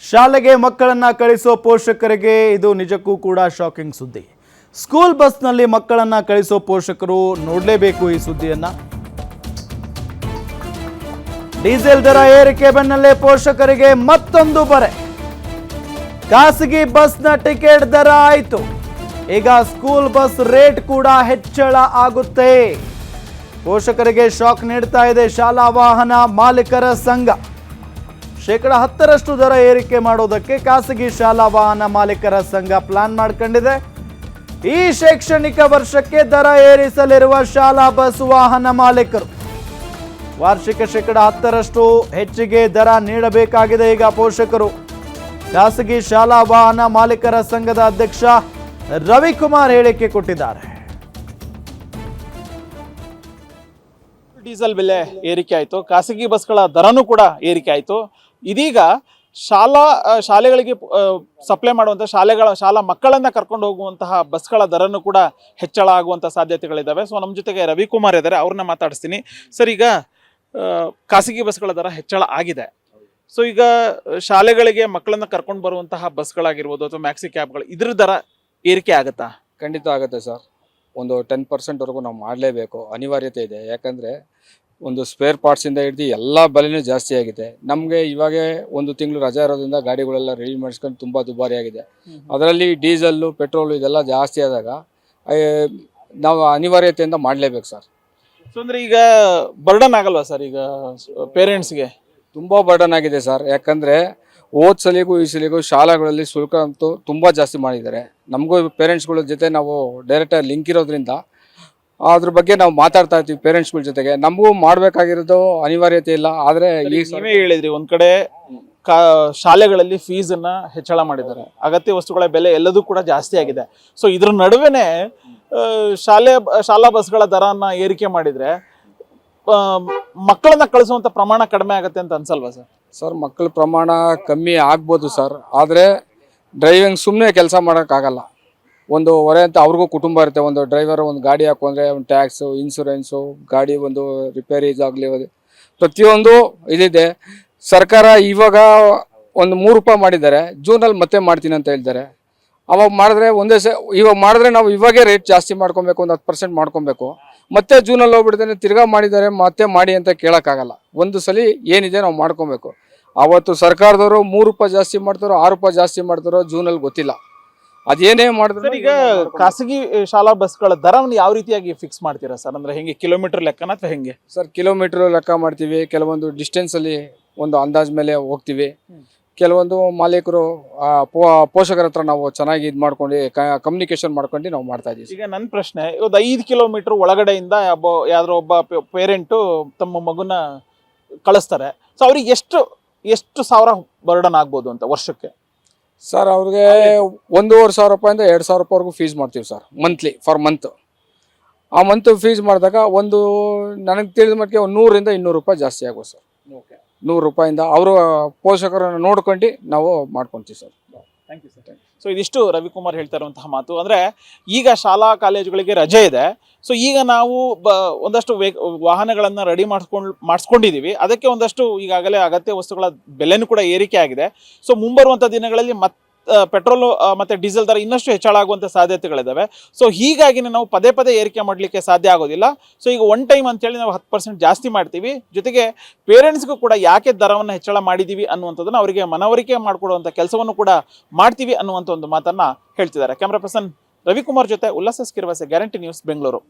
ಶಾಲೆಗೆ ಮಕ್ಕಳನ್ನ ಕಳಿಸೋ ಪೋಷಕರಿಗೆ ಇದು ನಿಜಕ್ಕೂ ಕೂಡ ಶಾಕಿಂಗ್ ಸುದ್ದಿ. ಸ್ಕೂಲ್ ಬಸ್ನಲ್ಲಿ ಮಕ್ಕಳನ್ನ ಕಳಿಸೋ ಪೋಷಕರು ನೋಡಲೇಬೇಕು ಈ ಸುದ್ದಿಯನ್ನ. ಡೀಸೆಲ್ ದರ ಏರಿಕೆ ಬೆನ್ನಲ್ಲೇ ಪೋಷಕರಿಗೆ ಮತ್ತೊಂದು ಬರೆ. ಖಾಸಗಿ ಬಸ್ನ ಟಿಕೆಟ್ ದರ ಆಯಿತು, ಈಗ ಸ್ಕೂಲ್ ಬಸ್ ರೇಟ್ ಕೂಡ ಹೆಚ್ಚಳ ಆಗುತ್ತೆ. ಪೋಷಕರಿಗೆ ಶಾಕ್ ನೀಡ್ತಾ ಇದೆ ಶಾಲಾ ವಾಹನ ಮಾಲೀಕರ ಸಂಘ. ಶೇಕಡ 10% ದರ ಏರಿಕೆ ಮಾಡೋದಕ್ಕೆ ಖಾಸಗಿ ಶಾಲಾ ವಾಹನ ಮಾಲೀಕರ ಸಂಘ ಪ್ಲಾನ್ ಮಾಡ್ಕೊಂಡಿದೆ. ಈ ಶೈಕ್ಷಣಿಕ ವರ್ಷಕ್ಕೆ ದರ ಏರಿಸಲಿರುವ ಶಾಲಾ ಬಸ್ ವಾಹನ ಮಾಲೀಕರು ವಾರ್ಷಿಕ ಶೇಕಡ 10% ಹೆಚ್ಚಿಗೆ ದರ ನೀಡಬೇಕಾಗಿದೆ. ಈಗ ಪೋಷಕರು ಖಾಸಗಿ ಶಾಲಾ ವಾಹನ ಮಾಲೀಕರ ಸಂಘದ ಅಧ್ಯಕ್ಷ ರವಿಕುಮಾರ್ ಹೇಳಿಕೆ ಕೊಟ್ಟಿದ್ದಾರೆ. ಡೀಸೆಲ್ ಬೆಲೆ ಏರಿಕೆ ಆಯಿತು, ಖಾಸಗಿ ಬಸ್ಗಳ ದರನೂ ಕೂಡ ಏರಿಕೆ ಆಯಿತು. ಇದೀಗ ಶಾಲೆಗಳಿಗೆ ಸಪ್ಲೈ ಮಾಡುವಂಥ ಶಾಲಾ ಮಕ್ಕಳನ್ನ ಕರ್ಕೊಂಡು ಹೋಗುವಂತಹ ಬಸ್ಗಳ ದರನೂ ಕೂಡ ಹೆಚ್ಚಳ ಆಗುವಂಥ ಸಾಧ್ಯತೆಗಳಿದ್ದಾವೆ. ಸೊ ನಮ್ಮ ಜೊತೆಗೆ ರವಿಕುಮಾರ್ ಇದ್ದಾರೆ, ಅವ್ರನ್ನ ಮಾತಾಡಿಸ್ತೀನಿ. ಸರ್, ಈಗ ಖಾಸಗಿ ಬಸ್ಗಳ ದರ ಹೆಚ್ಚಳ ಆಗಿದೆ. ಸೊ ಈಗ ಶಾಲೆಗಳಿಗೆ ಮಕ್ಕಳನ್ನ ಕರ್ಕೊಂಡು ಬರುವಂತಹ ಬಸ್ಗಳಾಗಿರ್ಬೋದು ಅಥವಾ ಮ್ಯಾಕ್ಸಿ ಕ್ಯಾಬ್ಗಳು, ಇದ್ರ ದರ ಏರಿಕೆ ಆಗುತ್ತಾ? ಖಂಡಿತ ಆಗುತ್ತೆ ಸರ್. ಒಂದು 10%ವರೆಗೂ ನಾವು ಮಾಡಲೇಬೇಕು, ಅನಿವಾರ್ಯತೆ ಇದೆ. ಯಾಕಂದರೆ ಒಂದು ಸ್ಪೇರ್ ಪಾರ್ಟ್ಸಿಂದ ಹಿಡಿದು ಎಲ್ಲ ಬೆಲೆನೂ ಜಾಸ್ತಿ ಆಗಿದೆ. ನಮಗೆ ಇವಾಗ ಒಂದು ತಿಂಗಳು ರಜೆ ಇರೋದ್ರಿಂದ ಗಾಡಿಗಳೆಲ್ಲ ರೆಡಿ ಮಾಡಿಸ್ಕೊಂಡು ತುಂಬ ದುಬಾರಿ ಆಗಿದೆ. ಅದರಲ್ಲಿ ಡೀಸೆಲ್ಲು ಪೆಟ್ರೋಲು ಇದೆಲ್ಲ ಜಾಸ್ತಿ ಆದಾಗ ನಾವು ಅನಿವಾರ್ಯತೆಯಿಂದ ಮಾಡಲೇಬೇಕು ಸರ್. ಸೊ ಅಂದರೆ ಈಗ ಬರ್ಡನ್ ಆಗಲ್ವಾ ಸರ್ ಈಗ ಪೇರೆಂಟ್ಸ್ಗೆ? ತುಂಬ ಬರ್ಡನ್ ಆಗಿದೆ ಸರ್. ಯಾಕಂದರೆ ಹೋದ ಸಲಿಗೂ ಈ ಸಲಿಗೂ ಶಾಲೆಗಳಲ್ಲಿ ಶುಲ್ಕ ಅಂತೂ ತುಂಬ ಜಾಸ್ತಿ ಮಾಡಿದ್ದಾರೆ. ನಮಗೂ ಪೇರೆಂಟ್ಸ್ಗಳ ಜೊತೆ ನಾವು ಡೈರೆಕ್ಟಾಗಿ ಲಿಂಕ್ ಇರೋದ್ರಿಂದ ಅದ್ರ ಬಗ್ಗೆ ನಾವು ಮಾತಾಡ್ತಾ ಇರ್ತೀವಿ ಪೇರೆಂಟ್ಸ್ಗಳ ಜೊತೆಗೆ. ನಮಗೂ ಮಾಡಬೇಕಾಗಿರೋದು ಅನಿವಾರ್ಯತೆ ಇಲ್ಲ. ಆದರೆ ಈಗ ನೀವೇ ಹೇಳಿದ್ರಿ, ಒಂದ್ ಕಡೆ ಶಾಲೆಗಳಲ್ಲಿ ಫೀಸನ್ನು ಹೆಚ್ಚಳ ಮಾಡಿದ್ದಾರೆ, ಅಗತ್ಯ ವಸ್ತುಗಳ ಬೆಲೆ ಎಲ್ಲದೂ ಕೂಡ ಜಾಸ್ತಿ ಆಗಿದೆ. ಸೊ ಇದ್ರ ನಡುವೆನೆ ಶಾಲಾ ಬಸ್ಗಳ ದರನ ಏರಿಕೆ ಮಾಡಿದ್ರೆ ಮಕ್ಕಳನ್ನ ಕಳಿಸುವಂತ ಪ್ರಮಾಣ ಕಡಿಮೆ ಆಗುತ್ತೆ ಅಂತ ಅನ್ಸಲ್ವಾ ಸರ್? ಸರ್, ಮಕ್ಕಳ ಪ್ರಮಾಣ ಕಮ್ಮಿ ಆಗ್ಬೋದು ಸರ್. ಆದರೆ ಡ್ರೈವಿಂಗ್ ಸುಮ್ಮನೆ ಕೆಲಸ ಮಾಡೋಕ್ಕಾಗಲ್ಲ. ಒಂದು ಹೊರೆ ಅಂತ ಅವ್ರಿಗೂ ಕುಟುಂಬ ಇರುತ್ತೆ. ಒಂದು ಡ್ರೈವರ್ ಒಂದು ಗಾಡಿ ಹಾಕೊಂಡ್ರೆ ಒಂದು ಟ್ಯಾಕ್ಸು, ಇನ್ಶೂರೆನ್ಸು, ಗಾಡಿ ಒಂದು ರಿಪೇರೀಸ್ ಆಗಲಿ ಪ್ರತಿಯೊಂದು ಇದಿದೆ. ಸರ್ಕಾರ ಇವಾಗ ಒಂದು 3 ರೂಪಾಯಿ ಮಾಡಿದ್ದಾರೆ, ಜೂನಲ್ಲಿ ಮತ್ತೆ ಮಾಡ್ತೀನಿ ಅಂತ ಹೇಳ್ತಾರೆ. ಅವಾಗ ಮಾಡಿದ್ರೆ ಇವಾಗ ಮಾಡಿದ್ರೆ ನಾವು ಇವಾಗೇ ರೇಟ್ ಜಾಸ್ತಿ ಮಾಡ್ಕೊಬೇಕು, ಒಂದು 10% ಮಾಡ್ಕೊಬೇಕು. ಮತ್ತೆ ಜೂನಲ್ಲಿ ಹೋಗ್ಬಿಡ್ತೇನೆ ತಿರ್ಗಾ ಮಾಡಿದ್ದಾರೆ ಮತ್ತೆ ಮಾಡಿ ಅಂತ ಕೇಳೋಕ್ಕಾಗಲ್ಲ. ಒಂದು ಸಲ ಏನಿದೆ ನಾವು ಮಾಡ್ಕೊಬೇಕು. ಅವತ್ತು ಸರ್ಕಾರದವರು 3 ರೂಪಾಯಿ ಜಾಸ್ತಿ ಮಾಡ್ತಾರೋ 6 ರೂಪಾಯಿ ಜಾಸ್ತಿ ಮಾಡ್ತಾರೋ ಜೂನಲ್ಲಿ ಗೊತ್ತಿಲ್ಲ. ಅದೇನೇ ಮಾಡಿದ್ರು. ಈಗ ಖಾಸಗಿ ಶಾಲಾ ಬಸ್ಗಳ ದರವನ್ನು ಯಾವ ರೀತಿಯಾಗಿ ಫಿಕ್ಸ್ ಮಾಡ್ತೀರಾ ಸರ್? ಅಂದ್ರೆ ಹೆಂಗೆ, ಕಿಲೋಮೀಟರ್ ಲೆಕ್ಕನ ಅಥವಾ ಹೆಂಗೆ? ಸರ್, ಕಿಲೋಮೀಟರ್ ಲೆಕ್ಕ ಮಾಡ್ತೀವಿ. ಕೆಲವೊಂದು ಡಿಸ್ಟೆನ್ಸಲ್ಲಿ ಒಂದು ಅಂದಾಜ್ ಮೇಲೆ ಹೋಗ್ತೀವಿ. ಕೆಲವೊಂದು ಮಾಲೀಕರು ಪೋಷಕರ ಹತ್ರ ನಾವು ಚೆನ್ನಾಗಿ ಇದು ಮಾಡ್ಕೊಂಡು ಕಮ್ಯುನಿಕೇಶನ್ ಮಾಡ್ಕೊಂಡು ನಾವು ಮಾಡ್ತಾ ಇದ್ದೀವಿ. ಈಗ ನನ್ನ ಪ್ರಶ್ನೆ, ಇವತ್ತು 5 ಕಿಲೋಮೀಟರ್ ಒಳಗಡೆಯಿಂದ ಯಾವ್ದೋ ಒಬ್ಬ ಪೇರೆಂಟು ತಮ್ಮ ಮಗುನ ಕಳಿಸ್ತಾರೆ. ಸೊ ಅವ್ರಿಗೆ ಎಷ್ಟು ಸಾವಿರ ಬರ್ಡನ್ ಆಗ್ಬೋದು ಅಂತ ವರ್ಷಕ್ಕೆ? ಸರ್, ಅವ್ರಿಗೆ 1,500 ರೂಪಾಯಿಂದ 2,000 ರೂಪಾಯಿವರೆಗೂ ಫೀಸ್ ಮಾಡ್ತೀವಿ ಸರ್, ಮಂತ್ಲಿ ಫಾರ್ ಮಂತ್. ಆ ಮಂತ್ ಫೀಸ್ ಮಾಡಿದಾಗ ನನಗೆ ತಿಳಿದ ಮಟ್ಟಿಗೆ 100ರಿಂದ 200 ರೂಪಾಯಿ ಜಾಸ್ತಿ ಆಗ್ಬೋದು ಸರ್. 100 ರೂಪಾಯಿಂದ ಅವರು ಪೋಷಕರನ್ನು ನೋಡ್ಕೊಂಡು ನಾವು ಮಾಡ್ಕೊತೀವಿ sir. Thank you sir. So ಇದಿಷ್ಟು ರವಿಕುಮಾರ್ ಹೇಳ್ತಾ ಇರುವಂತಹ ಮಾತು. ಅಂದರೆ ಈಗ ಶಾಲಾ ಕಾಲೇಜುಗಳಿಗೆ ರಜೆ ಇದೆ. ಸೊ ಈಗ ನಾವು ಒಂದಷ್ಟು ವಾಹನಗಳನ್ನು ರೆಡಿ ಮಾಡಿಸ್ಕೊಂಡಿದ್ದೀವಿ. ಅದಕ್ಕೆ ಒಂದಷ್ಟು ಈಗಾಗಲೇ ಅಗತ್ಯ ವಸ್ತುಗಳ ಬೆಲೆನೂ ಕೂಡ ಏರಿಕೆ ಆಗಿದೆ. ಸೊ ಮುಂಬರುವಂಥ ದಿನಗಳಲ್ಲಿ ಪೆಟ್ರೋಲು ಮತ್ತು ಡೀಸೆಲ್ ದರ ಇನ್ನಷ್ಟು ಹೆಚ್ಚಳ ಆಗುವಂಥ ಸಾಧ್ಯತೆಗಳಿದ್ದಾವೆ. ಸೊ ಹೀಗಾಗಿ ನಾವು ಪದೇ ಏರಿಕೆ ಮಾಡಲಿಕ್ಕೆ ಸಾಧ್ಯ ಆಗೋದಿಲ್ಲ. ಸೊ ಈಗ ಒನ್ ಟೈಮ್ ಅಂತೇಳಿ ನಾವು 10% ಜಾಸ್ತಿ ಮಾಡ್ತೀವಿ. ಜೊತೆಗೆ ಪೇರೆಂಟ್ಸ್ಗೂ ಕೂಡ ಯಾಕೆ ದರವನ್ನು ಹೆಚ್ಚಳ ಮಾಡಿದ್ದೀವಿ ಅನ್ನುವಂಥದ್ದನ್ನು ಅವರಿಗೆ ಮನವರಿಕೆ ಮಾಡಿಕೊಡುವಂಥ ಕೆಲಸವನ್ನು ಕೂಡ ಮಾಡ್ತೀವಿ ಅನ್ನುವಂಥ ಒಂದು ಮಾತನ್ನು ಹೇಳ್ತಿದ್ದಾರೆ. ಕ್ಯಾಮ್ರಾ ಪರ್ಸನ್ ರವಿಕುಮಾರ್ ಜೊತೆ ಉಲ್ಲಾಸ ಸ್ಕಿರ್ವಾಸೆ, ಗ್ಯಾರಂಟಿ ನ್ಯೂಸ್, ಬೆಂಗಳೂರು.